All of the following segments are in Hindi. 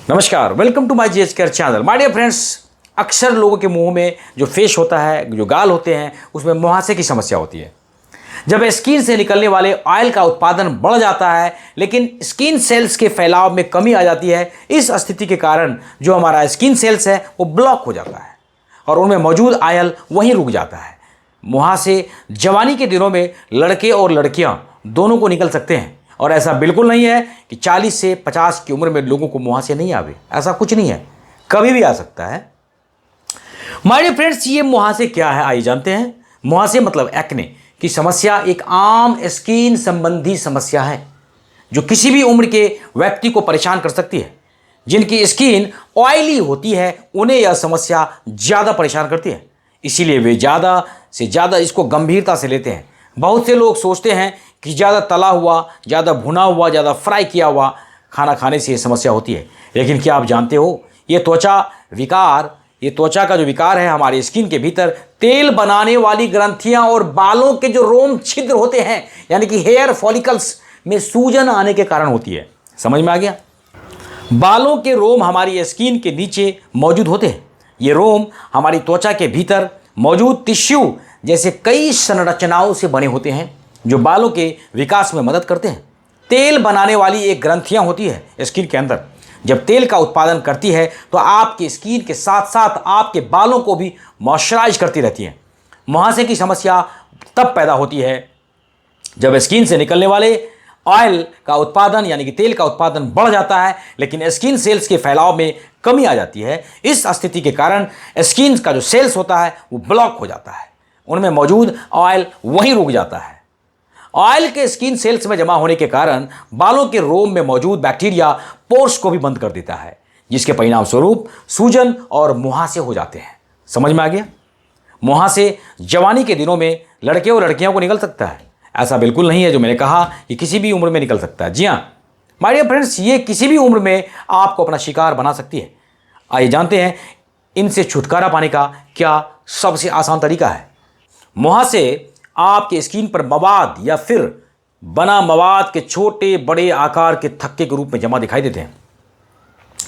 नमस्कार, welcome to my GS care channel. My dear friends, अक्सर लोगों के मुंह में जो फेस होता है, जो गाल होते हैं, उसमें मुहासे की समस्या होती है। जब स्किन से निकलने वाले ऑयल का उत्पादन बढ़ जाता है लेकिन स्किन सेल्स के फैलाव में कमी आ जाती है, इस स्थिति के कारण जो हमारा स्किन सेल्स है वो ब्लॉक हो जाता है और उनमें मौजूद ऑयल वहीं रुक जाता है। मुहासे जवानी के दिनों में लड़के और लड़कियां दोनों को निकल सकते हैं और ऐसा बिल्कुल नहीं है कि 40 से 50 की उम्र में लोगों को मुहासे नहीं आवे। ऐसा कुछ नहीं है, कभी भी आ सकता है। माय डियर फ्रेंड्स, ये मुहासे क्या है आइए जानते हैं। मुहासे मतलब एक्ने की समस्या एक आम स्किन संबंधी समस्या है जो किसी भी उम्र के व्यक्ति को परेशान कर सकती है। जिनकी स्किन ऑयली होती है उन्हें यह समस्या ज़्यादा परेशान करती है, इसीलिए वे ज़्यादा से ज़्यादा इसको गंभीरता से लेते हैं। बहुत से लोग सोचते हैं कि ज़्यादा तला हुआ, ज़्यादा भुना हुआ, ज़्यादा फ्राई किया हुआ खाना खाने से ये समस्या होती है। लेकिन क्या आप जानते हो, ये त्वचा का जो विकार है, हमारी स्किन के भीतर तेल बनाने वाली ग्रंथियां और बालों के जो रोम छिद्र होते हैं, यानी कि हेयर फॉलिकल्स में सूजन आने के कारण होती है। समझ में आ गया? बालों के रोम हमारी स्किन के नीचे मौजूद होते हैं। ये रोम हमारी त्वचा के भीतर मौजूद टिश्यू जैसे कई संरचनाओं से बने होते हैं जो बालों के विकास में मदद करते हैं। तेल बनाने वाली एक ग्रंथियां होती है स्किन के अंदर। जब तेल का उत्पादन करती है तो आपकी स्किन के साथ साथ आपके बालों को भी मॉइस्चराइज करती रहती है। मुहासे की समस्या तब पैदा होती है जब स्किन से निकलने वाले ऑयल का उत्पादन यानी कि तेल का उत्पादन बढ़ जाता है लेकिन स्किन सेल्स के फैलाव में कमी आ जाती है। इस स्थिति के कारण स्किन का जो सेल्स होता है वो ब्लॉक हो जाता है, उनमें मौजूद ऑयल वहीं रुक जाता है। ऑयल के स्किन सेल्स में जमा होने के कारण बालों के रोम में मौजूद बैक्टीरिया पोर्स को भी बंद कर देता है, जिसके परिणाम स्वरूप सूजन और मुहासे हो जाते हैं। समझ में आ गया? मुहासे जवानी के दिनों में लड़के और लड़कियों को निकल सकता है। ऐसा बिल्कुल नहीं है जो मैंने कहा कि किसी भी उम्र में निकल सकता है। जी हाँ माय डियर फ्रेंड्स, ये किसी भी उम्र में आपको अपना शिकार बना सकती है। आइए जानते हैं इनसे छुटकारा पाने का क्या सबसे आसान तरीका है। मुहासे आपके स्किन पर मवाद या फिर बना मवाद के छोटे बड़े आकार के थक्के के रूप में जमा दिखाई देते हैं।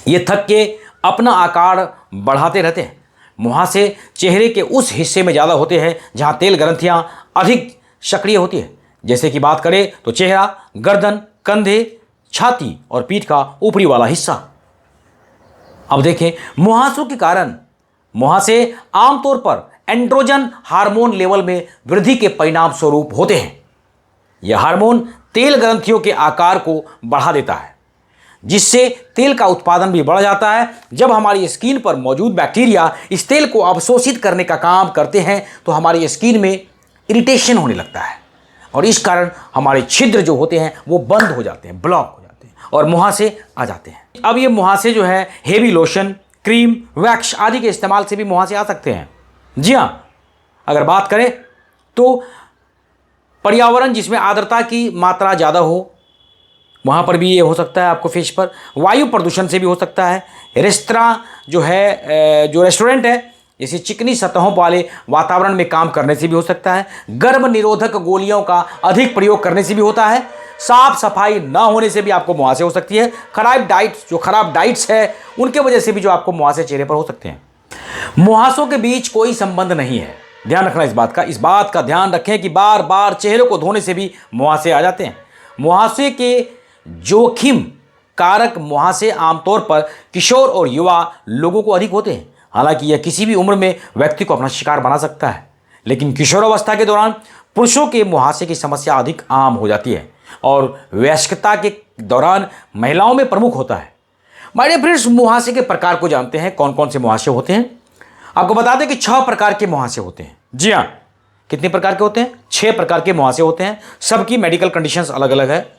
ये थक्के अपना आकार बढ़ाते रहते हैं। मुहासे चेहरे के उस हिस्से में ज़्यादा होते हैं जहाँ तेल ग्रंथियाँ अधिक सक्रिय होती है। जैसे कि बात करें तो चेहरा, गर्दन, कंधे, छाती और पीठ का ऊपरी वाला हिस्सा। अब देखें, मुहासों के कारण मुहासे आमतौर पर एंड्रोजन हार्मोन लेवल में वृद्धि के परिणाम स्वरूप होते हैं। यह हार्मोन तेल ग्रंथियों के आकार को बढ़ा देता है, जिससे तेल का उत्पादन भी बढ़ जाता है। जब हमारी स्किन पर मौजूद बैक्टीरिया इस तेल को अवशोषित करने का काम करते हैं तो हमारी स्किन में इरिटेशन होने लगता है और इस कारण हमारे छिद्र जो होते हैं वो बंद हो जाते हैं, ब्लॉक हो जाते हैं और मुहासे आ जाते हैं। अब ये मुहासे जो है हेवी लोशन, क्रीम, वैक्स आदि के इस्तेमाल से भी मुहासे आ सकते हैं। जी हाँ, अगर बात करें तो पर्यावरण जिसमें आर्द्रता की मात्रा ज़्यादा हो वहाँ पर भी ये हो सकता है आपको फेस पर। वायु प्रदूषण से भी हो सकता है। रेस्तरां जो है, जो रेस्टोरेंट है, जैसे चिकनी सतहों वाले वातावरण में काम करने से भी हो सकता है। गर्भ निरोधक गोलियों का अधिक प्रयोग करने से भी होता है। साफ सफाई ना होने से भी आपको मुहासे हो सकती है। खराब डाइट्स है उनके वजह से भी जो आपको मुहासे चेहरे पर हो सकते हैं। मुहासों के बीच कोई संबंध नहीं है, ध्यान रखना इस बात का ध्यान रखें कि बार बार चेहरे को धोने से भी मुहासे आ जाते हैं। मुहासे के जोखिम कारक मुहासे आमतौर पर किशोर और युवा लोगों को अधिक होते हैं। हालांकि यह किसी भी उम्र में व्यक्ति को अपना शिकार बना सकता है, लेकिन किशोरावस्था के दौरान पुरुषों के मुहासे की समस्या अधिक आम हो जाती है और वयस्कता के दौरान महिलाओं में प्रमुख होता है। माय डियर फ्रेंड्स, मुहासे के प्रकार को जानते हैं, कौन कौन से मुहासे होते हैं। आपको बता दें कि 6 प्रकार के मुहासे होते हैं। जी हाँ, कितने प्रकार के होते हैं? 6 प्रकार के मुहासे होते हैं। सबकी मेडिकल कंडीशंस अलग अलग है,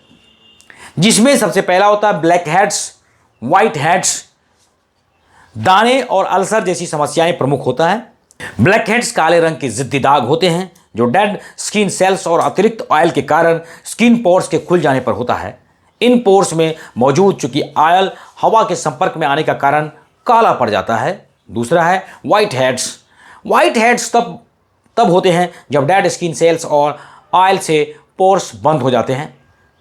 जिसमें सबसे पहला होता है ब्लैक हेड्स, वाइट हेड्स, दाने और अल्सर जैसी समस्याएं प्रमुख होता है। ब्लैक हेड्स काले रंग के जिद्दी दाग होते हैं जो डेड स्किन सेल्स और अतिरिक्त ऑयल के कारण स्किन पोर्स के खुल जाने पर होता है। इन पोर्स में मौजूद चूंकि ऑयल हवा के संपर्क में आने का कारण काला पड़ जाता है। दूसरा है वाइट हेड्स तब होते हैं जब डेड स्किन सेल्स और ऑयल से पोर्स बंद हो जाते हैं।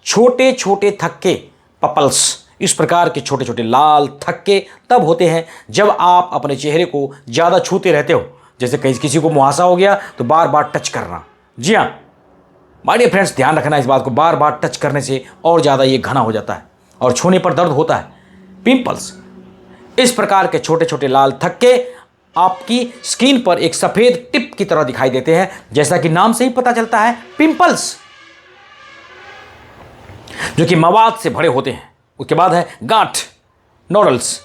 छोटे छोटे थक्के, पपल्स इस प्रकार के छोटे छोटे लाल थक्के तब होते हैं जब आप अपने चेहरे को ज़्यादा छूते रहते हो। जैसे कहीं किसी को मुहासा हो गया तो बार बार टच करना। जी हाँ माय डियर फ्रेंड्स, ध्यान रखना इस बात को, बार बार टच करने से और ज़्यादा ये घना हो जाता है और छूने पर दर्द होता है। पिंपल्स, इस प्रकार के छोटे छोटे लाल थक्के आपकी स्किन पर एक सफ़ेद टिप की तरह दिखाई देते हैं, जैसा कि नाम से ही पता चलता है, पिंपल्स, जो कि मवाद से भरे होते हैं। उसके बाद है गांठ, नोडल्स।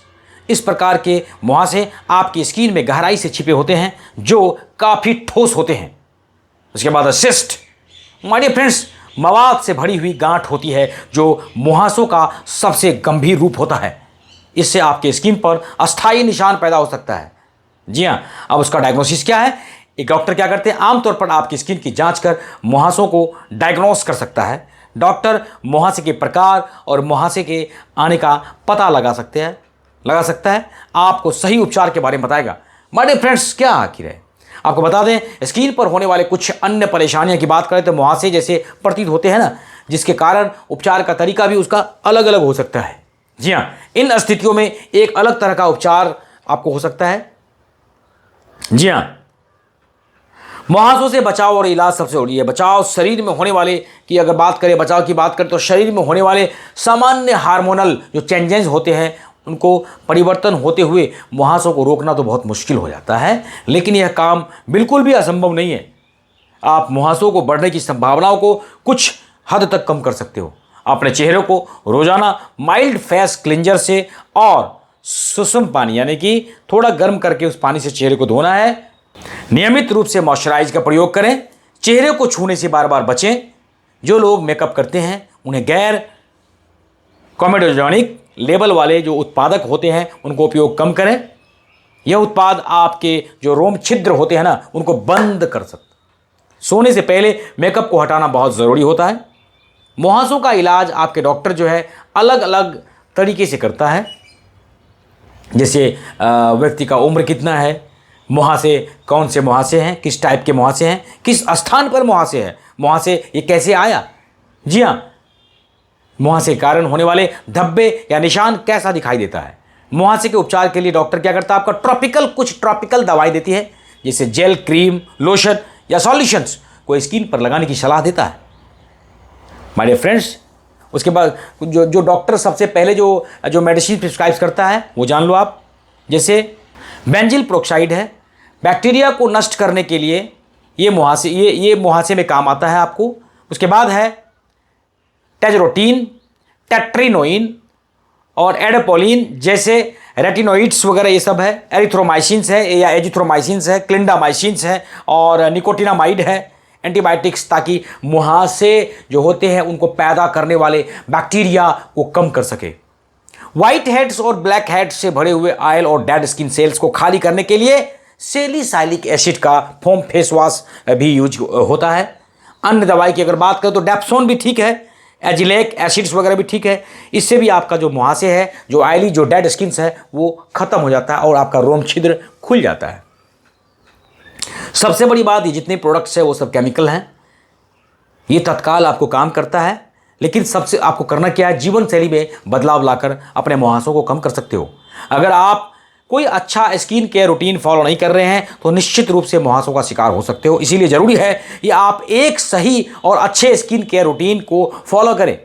इस प्रकार के मुहासे आपकी स्किन में गहराई से छिपे होते हैं जो काफ़ी ठोस होते हैं। उसके बाद है सिस्ट। माय डियर फ्रेंड्स, मवाद से भरी हुई गांठ होती है जो मुहासों का सबसे गंभीर रूप होता है। इससे आपके स्किन पर अस्थायी निशान पैदा हो सकता है। जी हाँ, अब उसका डायग्नोसिस क्या है? एक डॉक्टर क्या करते हैं, आमतौर पर आपकी स्किन की जांच कर मुहासों को डायग्नोस कर सकता है। डॉक्टर मुहासे के प्रकार और मुहासे के आने का पता लगा सकता है, आपको सही उपचार के बारे में बताएगा। माय डियर फ्रेंड्स, क्या आखिर है, आपको बता दें, स्किन पर होने वाले कुछ अन्य परेशानियों की बात करें तो मुहासे जैसे प्रतीत होते हैं ना, जिसके कारण उपचार का तरीका भी उसका अलग अलग हो सकता है। जी हाँ, इन स्थितियों में एक अलग तरह का उपचार आपको हो सकता है। जी हाँ, मुहासों से बचाव और इलाज सबसे जरूरी है। बचाव शरीर में होने वाले की अगर बात करें, बचाव की बात करें तो शरीर में होने वाले सामान्य हार्मोनल जो चेंजेस होते हैं उनको परिवर्तन होते हुए मुहासों को रोकना तो बहुत मुश्किल हो जाता है, लेकिन यह काम बिल्कुल भी असंभव नहीं है। आप मुहासों को बढ़ने की संभावनाओं को कुछ हद तक कम कर सकते हो। अपने चेहरे को रोजाना माइल्ड फेस क्लिंजर से और सुसुम पानी यानी कि थोड़ा गर्म करके उस पानी से चेहरे को धोना है। नियमित रूप से मॉइस्चराइज का प्रयोग करें। चेहरे को छूने से बार बार बचें। जो लोग मेकअप करते हैं उन्हें गैर कॉमेडोजेनिक लेबल वाले जो उत्पादक होते हैं उनको उपयोग कम करें। यह उत्पाद आपके जो रोम छिद्र होते हैं ना उनको बंद कर सकते। सोने से पहले मेकअप को हटाना बहुत ज़रूरी होता है। मुहासों का इलाज आपके डॉक्टर जो है अलग अलग तरीके से करता है। जैसे व्यक्ति का उम्र कितना है, मुहासे कौन से मुहासे हैं, किस टाइप के मुहासे हैं, किस स्थान पर मुहासे हैं, मुहासे ये कैसे आया। जी हाँ, मुहासे के कारण होने वाले धब्बे या निशान कैसा दिखाई देता है। मुहासे के उपचार के लिए डॉक्टर क्या करता है, आपका कुछ ट्रॉपिकल दवाई देती है, जैसे जेल, क्रीम, लोशन या सॉल्यूशंस को स्किन पर लगाने की सलाह देता है। माय डियर फ्रेंड्स, उसके बाद जो डॉक्टर सबसे पहले जो मेडिसिन प्रिस्क्राइब करता है वो जान लो आप। जैसे बेंजिल प्रोक्साइड है, बैक्टीरिया को नष्ट करने के लिए ये मुहासे में काम आता है आपको। उसके बाद है टेजरोटीन, टेट्रिनोइन और एडोपोलिन जैसे रेटिनोइड्स वगैरह ये सब है। एरिथ्रोमाइसिन्स है या एजिथ्रोमाइसिन्स है, क्लिंडामाइसिन्स है और निकोटिनामाइड है। एंटीबायोटिक्स, ताकि मुहासे जो होते हैं उनको पैदा करने वाले बैक्टीरिया को कम कर सके। व्हाइट हेड्स और ब्लैक हेड्स से भरे हुए ऑयल और डेड स्किन सेल्स को खाली करने के लिए सैलिसाइलिक एसिड का फोम फेस वॉश भी यूज होता है। अन्य दवाई की अगर बात करें तो डेप्सोन भी ठीक है, एजिलेक एसिड्स वगैरह भी ठीक है। इससे भी आपका जो मुहासे है, जो ऑयली, जो डेड स्किन है वो खत्म हो जाता है और आपका रोम छिद्र खुल जाता है। सबसे बड़ी बात, ये जितने प्रोडक्ट्स है वो सब केमिकल हैं। ये तत्काल आपको काम करता है, लेकिन सबसे आपको करना क्या है, जीवन शैली में बदलाव लाकर अपने मुहासों को कम कर सकते हो। अगर आप कोई अच्छा स्किन केयर रूटीन फॉलो नहीं कर रहे हैं तो निश्चित रूप से मुहासों का शिकार हो सकते हो। इसीलिए ज़रूरी है कि आप एक सही और अच्छे स्किन केयर रूटीन को फॉलो करें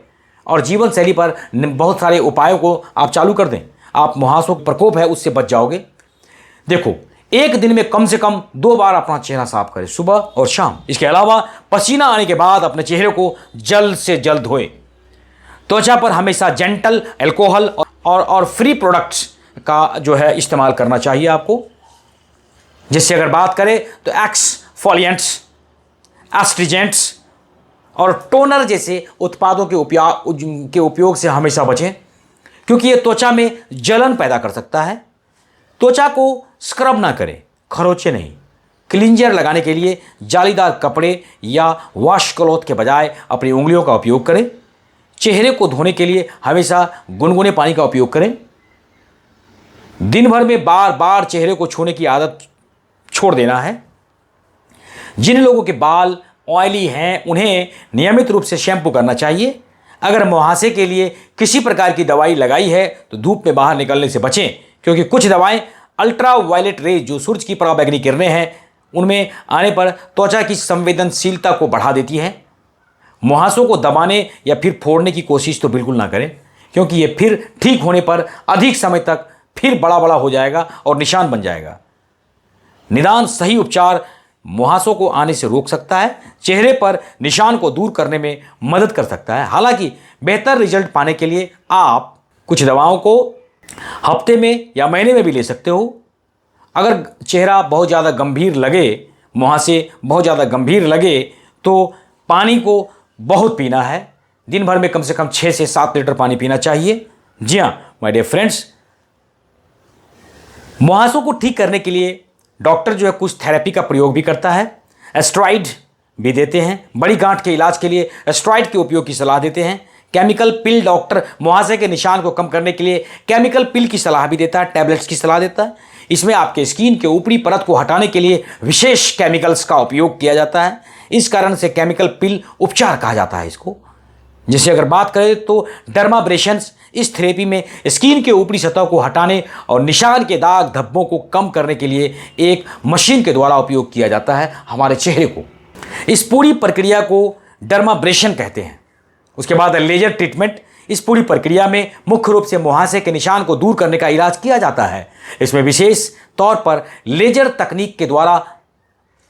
और जीवन शैली पर बहुत सारे उपायों को आप चालू कर दें। आप मुहासों का प्रकोप है उससे बच जाओगे। देखो, एक दिन में कम से कम 2 बार अपना चेहरा साफ करें, सुबह और शाम। इसके अलावा पसीना आने के बाद अपने चेहरे को जल्द से जल्द धोएं। त्वचा पर हमेशा जेंटल अल्कोहल और फ्री प्रोडक्ट्स का जो है इस्तेमाल करना चाहिए आपको। जिससे अगर बात करें तो एक्सफोलिएंट्स, एस्ट्रिजेंट्स और टोनर जैसे उत्पादों के उपयोग से हमेशा बचें, क्योंकि ये त्वचा में जलन पैदा कर सकता है। त्वचा को स्क्रब ना करें, खरोचे नहीं। क्लींजर लगाने के लिए जालीदार कपड़े या वॉश क्लॉथ के बजाय अपनी उंगलियों का उपयोग करें। चेहरे को धोने के लिए हमेशा गुनगुने पानी का उपयोग करें। दिन भर में बार बार चेहरे को छूने की आदत छोड़ देना है। जिन लोगों के बाल ऑयली हैं उन्हें नियमित रूप से शैम्पू करना चाहिए। अगर मुहासे के लिए किसी प्रकार की दवाई लगाई है तो धूप में बाहर निकलने से बचें, क्योंकि कुछ दवाएं अल्ट्रा वायलेट रेज जो सूरज की पराबैंगनी किरणें हैं उनमें आने पर त्वचा की संवेदनशीलता को बढ़ा देती हैं। मुहासों को दबाने या फिर फोड़ने की कोशिश तो बिल्कुल ना करें, क्योंकि ये फिर ठीक होने पर अधिक समय तक फिर बड़ा बड़ा हो जाएगा और निशान बन जाएगा। निदान सही उपचार मुहासों को आने से रोक सकता है, चेहरे पर निशान को दूर करने में मदद कर सकता है। हालांकि बेहतर रिजल्ट पाने के लिए आप कुछ दवाओं को हफ्ते में या महीने में भी ले सकते हो। अगर चेहरा बहुत ज़्यादा गंभीर लगे, मुहासे बहुत ज़्यादा गंभीर लगे, तो पानी को बहुत पीना है। दिन भर में कम से कम 6 से 7 लीटर पानी पीना चाहिए। जी हाँ माय डियर फ्रेंड्स, मुहासों को ठीक करने के लिए डॉक्टर जो है कुछ थेरेपी का प्रयोग भी करता है। एस्ट्रॉइड भी देते हैं। बड़ी गांठ के इलाज के लिए एस्ट्रॉइड के उपयोग की सलाह देते हैं। केमिकल पिल, डॉक्टर मुहासे के निशान को कम करने के लिए केमिकल पिल की सलाह भी देता है, टैबलेट्स की सलाह देता है। इसमें आपके स्किन के ऊपरी परत को हटाने के लिए विशेष केमिकल्स का उपयोग किया जाता है। इस कारण से केमिकल पिल उपचार कहा जाता है इसको। जैसे अगर बात करें तो डर्माब्रेशंस, इस थेरेपी में स्किन के ऊपरी सतह को हटाने और निशान के दाग धब्बों को कम करने के लिए एक मशीन के द्वारा उपयोग किया जाता है हमारे चेहरे को। इस पूरी प्रक्रिया को डर्माब्रेशन कहते हैं। उसके बाद लेजर ट्रीटमेंट। इस पूरी प्रक्रिया में मुख्य रूप से मुहासे के निशान को दूर करने का इलाज किया जाता है। इसमें विशेष तौर पर लेजर तकनीक के द्वारा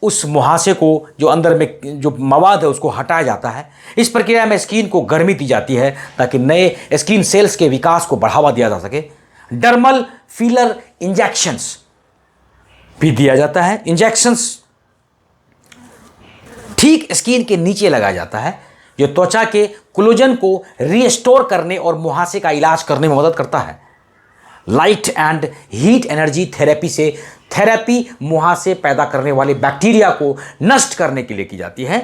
उस मुहासे को जो अंदर में जो मवाद है उसको हटाया जाता है। इस प्रक्रिया में स्किन को गर्मी दी जाती है ताकि नए स्किन सेल्स के विकास को बढ़ावा दिया जा सके। डर्मल फीलर इंजेक्शंस भी दिया जाता है। इंजेक्शंस ठीक स्किन के नीचे लगाया जाता है, जो त्वचा के कोलेजन को रीस्टोर करने और मुहासे का इलाज करने में मदद करता है। Light and heat energy therapy से थेरेपी मुहासे पैदा करने वाले बैक्टीरिया को नष्ट करने के लिए की जाती है।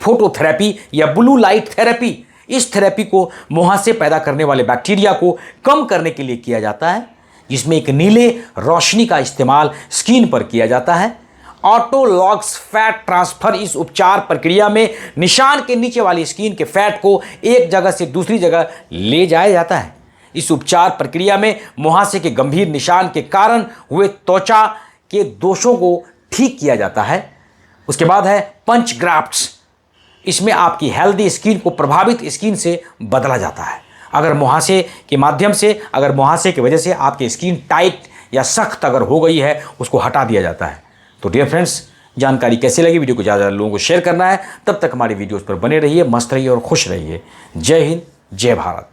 फोटोथेरेपी या ब्लू लाइट थेरेपी, इस थेरेपी को मुहासे पैदा करने वाले बैक्टीरिया को कम करने के लिए किया जाता है, जिसमें एक नीले रोशनी का इस्तेमाल स्किन पर किया जाता है। ऑटोलॉग्स फैट ट्रांसफर, इस उपचार प्रक्रिया में निशान के नीचे वाली स्किन के फैट को एक जगह से दूसरी जगह ले जाया जाता है। इस उपचार प्रक्रिया में मुहासे के गंभीर निशान के कारण हुए त्वचा के दोषों को ठीक किया जाता है। उसके बाद है पंच ग्राफ्ट्स। इसमें आपकी हेल्दी स्किन को प्रभावित स्किन से बदला जाता है। अगर मुहासे के माध्यम से, अगर मुहासे की वजह से आपकी स्किन टाइट या सख्त अगर हो गई है, उसको हटा दिया जाता है। तो डियर फ्रेंड्स, जानकारी कैसी लगी, वीडियो को ज़्यादा लोगों को शेयर करना है। तब तक हमारी वीडियोस पर बने रहिए, मस्त रहिए और खुश रहिए। जय हिंद, जय भारत।